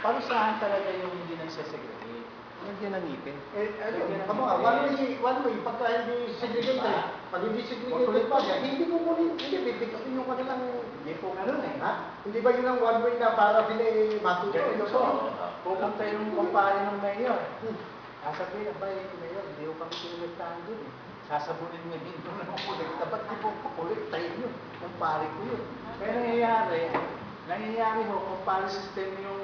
parusahan talaga yung hindi nagsasegregate. Lagyan ng ngipin. Kamo nga, one way, pagka hindi segregated, pag hindi segregated pa siya, hindi ko kunin, hindi, bibigyan yung kanilang, Hindi po ganun eh. ha? Hindi ba yun ang one way na para sila matuto? Ganito po, pupunta yung kumpare ng mayor. Sasabihin, abay, mayor, hindi ko kami sinulit doon eh. Sasabunin mo hindi mo naman kulit. Dapat di po kulit, tayo yun. Kumpare ko yun. Pero nangyayari ho, kumpare system yung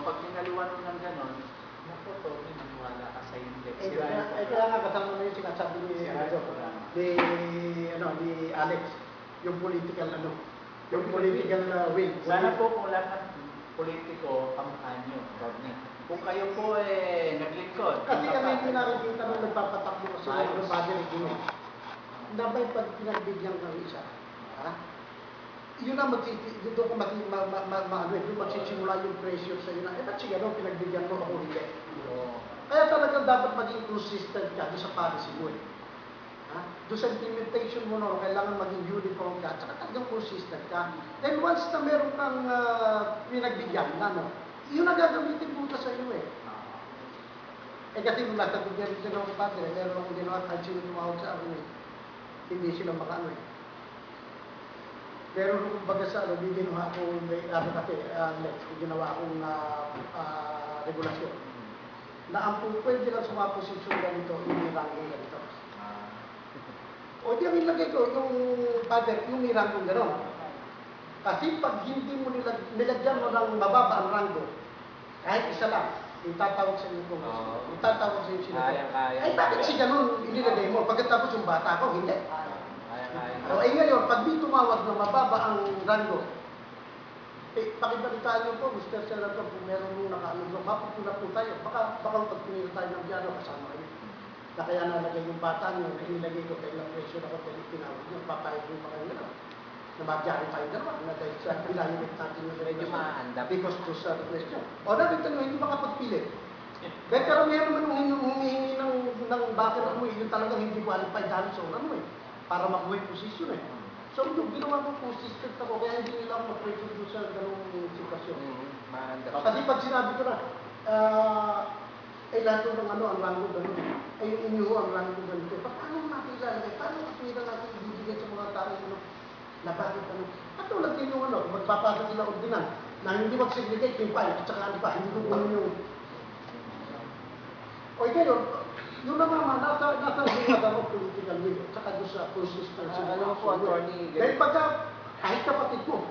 pag pinaluan mo ng ganon, naku, Tony, maniwala ka sa index. Kaya nga kasama na yung sinasabi ni Alex, yung political will. Sana po kung lahat ng politiko, kamukha nyo, Rodney. Kung kayo po naglingkod. Kasi kami hindi nakikita nung nagpapatakbo kasi ng Padre Regime. Dabay pag pinagbigyan ng isa, ha? Yun ang magsisimula yung pressure sa iyo na, ba't siya gano'n pinagbigyan mo ako hindi? Kaya talagang dapat maging consistent ka doon sa policy mo eh. Ha? Doon sa implementation mo na, kailangan maging uniform ka, at talagang consistent ka. Then once na meron kang pinagbigyan na, yun ang gagamitin puta sa iyo eh. Kasi nung nasa bigyan rin sila ng padre, meron akong ginawa kahit sino tumawag sa akin eh. Hindi sila makaano eh. Pero nung baga sa di ginawa akong ginawa akong regulasyon. Na ang pwede lang sa mga posisyon ganito, yung ranking ganito. O di ang ilagay ko, yung padre, yung ranking gano'n. Kasi pag hindi mo nilagyan mo ng mababa ang rango, kahit isa lang, itatawag sa iyo kung itatawag sa iyo sila. Ay, bakit si ganun inilagay mo? Pagkatapos yung bata ko, hindi. O ay ngayon, pag di tumawag na mababa ang rango, pakibalitaan niyo po, Mr. Senator, kung meron nung nakaano, mapupunat po tayo. Baka pag pinila tayo ng piano, kasama kayo. Na kaya nalagay yung bata niyo, na inilagay ko, kaya lang pressure ako, kaya tinawag niyo, papayag niyo pa kayo na. Na magyari tayo dalawa, na dahil sa pinayimit natin yung medyo maanda because to sa question. O nakita nyo, hindi makapagpilit. Pero meron naman humihingi ng bakit ako yun talagang hindi qualified dahil sa oran mo eh. Para makuha yung posisyon eh. So yung ginawa ko consistent ako, kaya hindi nila ako ma-pressure doon sa ganung sitwasyon. Kasi pag sinabi ko na, lahat ng ang rango ganun. Ay yung inyo ang rango ganito. Paano natin ilalagay? Paano kapila natin ibibigay sa mga taong na bakit katulad din yung magpapasa sila ordinan na hindi mag-segregate yung file at saka hindi ko kunin yung o ikaw yun naman nasa mga political will at saka doon sa consistency alam po, attorney, dahil pagka kahit kapatid mo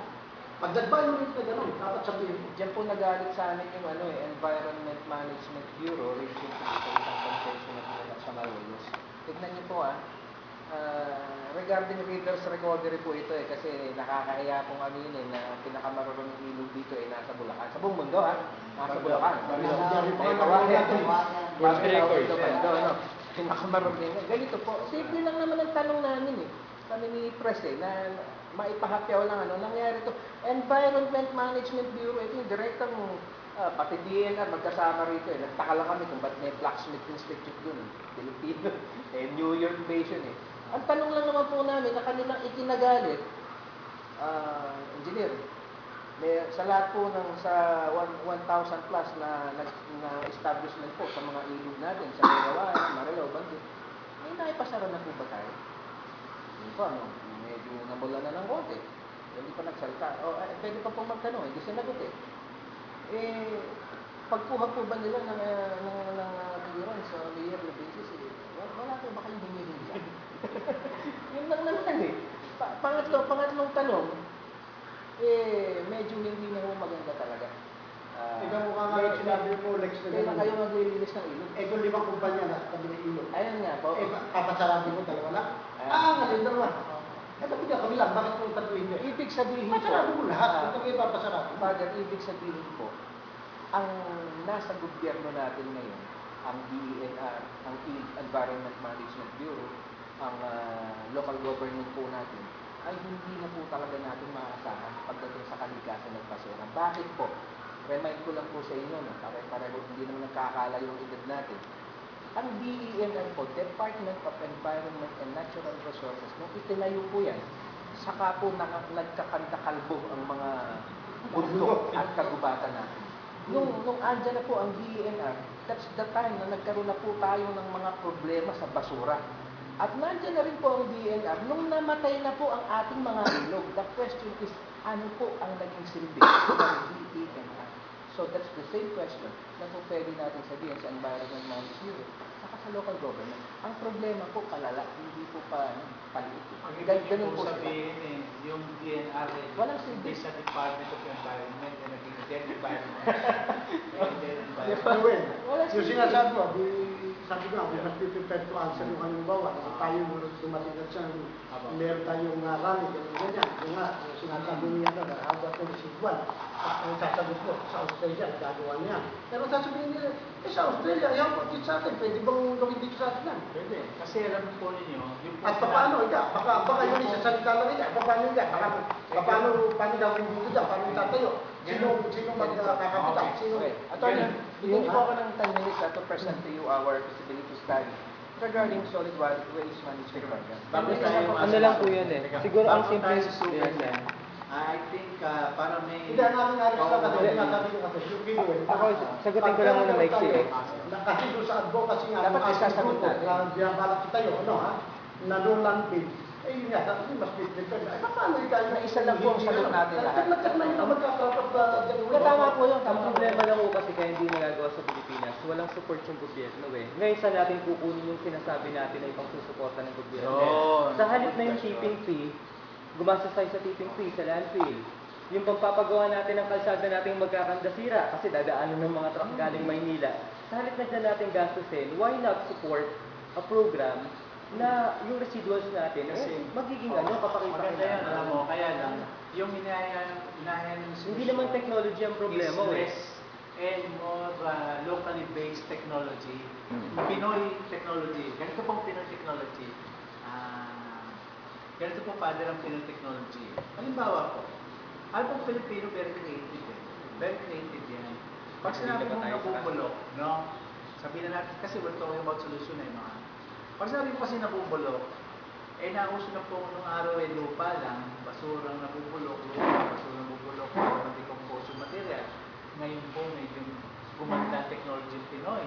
pag nag-violate na gano'n dapat sabihin mo dyan po nagalit sa amin yung Environment Management Bureau Region Compensation at sa Malolos. Tignan niyo po regarding readers recovery po ito kasi nakakahiya pong aminin na pinakamarunong ilog dito nasa Bulacan. Sa buong mundo nasa Bulacan. Pinakamarunong ganito po. Simple lang naman ang tanong namin kami ni Press na maipahapyaw lang nangyari ito. Environment Management Bureau, ito yung direktang pati DNR magkasama rito Nagtaka lang kami kung ba't may Blacksmith Institute dun. Pilipino. New York based yun Ang tanong lang naman po namin na kanilang ikinagalit, engineer, sa lahat po sa 1,000 plus na establishment po sa mga ilog natin, sa Mirawan, Marilao, Bandit, may naipasara na po ba tayo? Hindi po, medyo namula na ng konti. Hindi pa nagsalta. Pwede pa po magtanong, hindi sinagot pagkuha po ba nila ng clearance sa yearly basis, wala po ba kayong hinihingi? Yun lang naman pangatlong tanong, medyo hindi na maganda talaga. Ikaw mukha nga sinabi mo, Lex, na kailan kayo maglilinis ng ilog? Kung 5 kumpanya na sa kabilang ilog. Ayun nga po. Papasarapin mo, dalawa lang? Ngayon, dalawa. Ba't hindi kami lang? Bakit mo tatuloy niyo? Ibig sabihin po. Pasarapin mo lahat. Ito kayo papasarapin. Father, ibig sabihin po, ang nasa gobyerno natin ngayon, ang DENR, ang Environment Management Bureau, ang local government po natin, ay hindi na po talaga natin maaasahan pagdating sa kalikasan ng basura. Bakit po? Remind ko lang po sa inyo, pare-pareho hindi naman nagkakala yung edad natin. Ang DENR po, Department of Environment and Natural Resources, nung itinayo po yan, saka po nagkakandakalbo ang mga bundok at kagubatan natin. Nung andyan na po ang DENR, that's the time na nagkaroon na po tayo ng mga problema sa basura. At nandyan na rin po ang DENR nung namatay na po ang ating mga ilog. The question is, ano po ang naging silbi ng DENR? So that's the same question na po pwede natin sabihin sa Environment Management Bureau saka sa local government. Ang problema po kalala, hindi po paliit. Ang Ganun po sila. sabihin yung DNR Walang silbi. sa Department of Environment na naging Dead Environment. Anyway, Wala yung silbi. sinasabi ko, sabi ko, we must be prepared to answer yung halimbawa. Kung tayo dumating na siya, meron tayong rally, ganyan. Yung nga, yung sinasabi niya na, haba ko si Juan. At ang sasagot ko, sa Australia, nagagawa niya. Pero sasabihin nila, sa Australia, yan po dito sa atin, pwede bang gawin dito sa atin yan? Pwede. Kasi alam po ninyo, yung At paano, baka yun isasalita lang niya, paano gagawin dito dyan, paano itatayo? Sino magkakapital? Sino? Okay. Attorney, bigyan niyo po ako ng 10 minutes to present to you our feasibility study regarding solid waste management program. Ano lang po yun eh. Siguro ang simple tayo sa yes, super, I think para may... Hindi, ang namin aris lang kasi, sinasabi ko kasi, yung POA. Ako, sagutin ko lang muna maiksi eh. Kasi doon sa advocacy nga, Dapat isasagot natin. na binabalak tayo, ano ha, na no land bill. Eh yun nga, sabi mas different. Ay, paano yung kaya? Na isa lang po ang sagot natin lahat. Nagkakaroon na magkakaroon Tama po yun, Ang tama. problema lang po kasi kaya hindi nagagawa sa Pilipinas, walang support yung gobyerno eh. Ngayon saan natin kukunin yung sinasabi natin na ipang susuporta ng gobyerno? Yun. Sa halip na yung shipping fee, gumastos tayo sa tipping fee, sa landfill. Yung pagpapagawa natin ng kalsada natin magkakandasira kasi dadaanan ng mga truck galing Maynila. Sa halip na dyan natin gastusin, why not support a program na yung residuals natin Kasi, magiging papakita Maganda yan, alam mo, kaya lang, yung inayan ng Hindi naman technology ang problema is eh. less and more locally based technology. Pinoy technology. Ganito pong Pinoy technology. Ganito po father ang Pinoy technology. Halimbawa po, alam pong Pilipino very creative eh. Very creative yan. Pag sinabi mo nabubulok, no? Sabihin na natin, kasi we're talking about solution eh, mga. Pag sinabi mo kasi nabubulok, eh nauso na po nung araw eh lupa lang, basurang nabubulok, basurang nabubulok, para ma-decompose yung material. Ngayon po medyo gumanda technology ng Pinoy.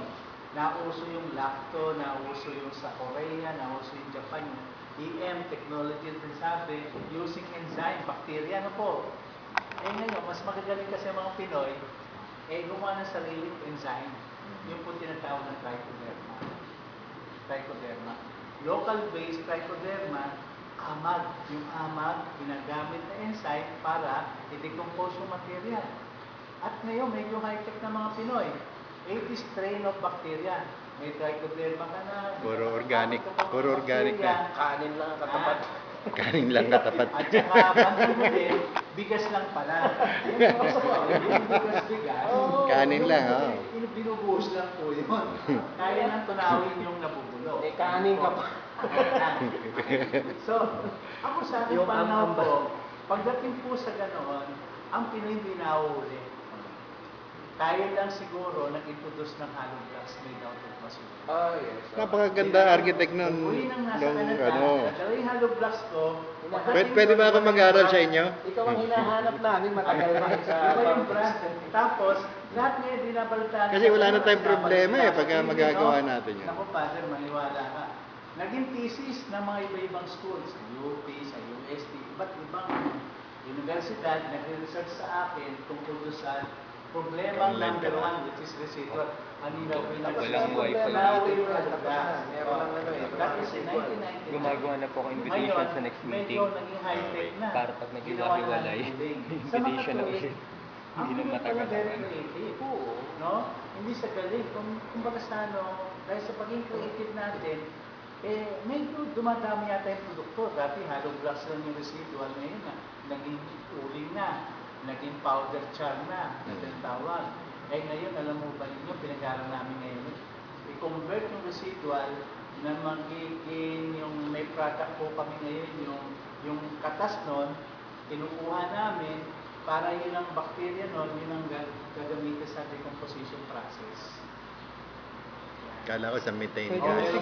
Nauso yung lacto, nauso yung sa Korea, nauso yung Japan, yung EM technology din sabi, using enzyme, bacteria, ano po. Eh ngayon, mas magagaling kasi ang mga Pinoy, eh gumawa ng sariling enzyme. Yung po tinatawag ng trichoderma. Trichoderma. Local-based trichoderma, amag. Yung amag, ginagamit na enzyme para i-decompose yung material. At ngayon, medyo high-tech na mga Pinoy. 80 strain of bacteria. May trichoderma ka na. Puro organic. Puro organic na. Kanin lang ang katapat. Kanin lang katapat. At saka, bandang huli, bigas lang pala. Yung bigas. Kanin lang, Binubuhos lang po yun. Kaya nang tunawin yung nabubulok. May kanin ka pa. So, ako sa aking Yung pananaw ambal. po, pagdating po sa ganoon, ang Pinoy hindi nahuhuli. Tayo lang siguro nag-introduce ng hollow blocks made out of basura. Oh, yes. Napakaganda architect nun. Uwi nang nasa Nung Canada, ano. nadala yung hollow blocks ko. Pwede ba ako mag-aral sa inyo? Ikaw ang hinahanap namin matagal na sa Iba yung brand. Tapos, lahat ngayon dinabalitaan. Kasi wala na tayong problema eh, pagka magagawa natin yun. Ako, Father, maniwala ka. Naging thesis ng mga iba-ibang schools, sa UP, sa UST, iba't ibang universidad, nag-research sa akin tungkol doon sa problema number one, which is residual. Ano yung gawin natin? Walang wifi. Meron lang ano eh. That is in 1999. Gumagawa na po ako invitation Ngayon, sa next meeting. medyo naging high-tech na. Para pag naging Ginawa na hiwalay, ng building. invitation na ulit. Ang Hindi na Pinoy matagal pala very naman. creative. No? Hindi sa galing. Kumbaga sa ano, dahil sa pagiging creative natin, eh, medyo dumadami yata yung produkto. Dati hollow blocks lang yung residual. Ngayon na, naging uling na, naging powder char na, tawag. Eh ngayon, alam mo ba ninyo, pinag-aaral namin ngayon, i-convert yung residual na magiging yung may product po kami ngayon, yung katas nun, kinukuha namin para yun ang bacteria nun, yun ang gagamitin sa decomposition process. Kala ko sa methane Pwede gas. mo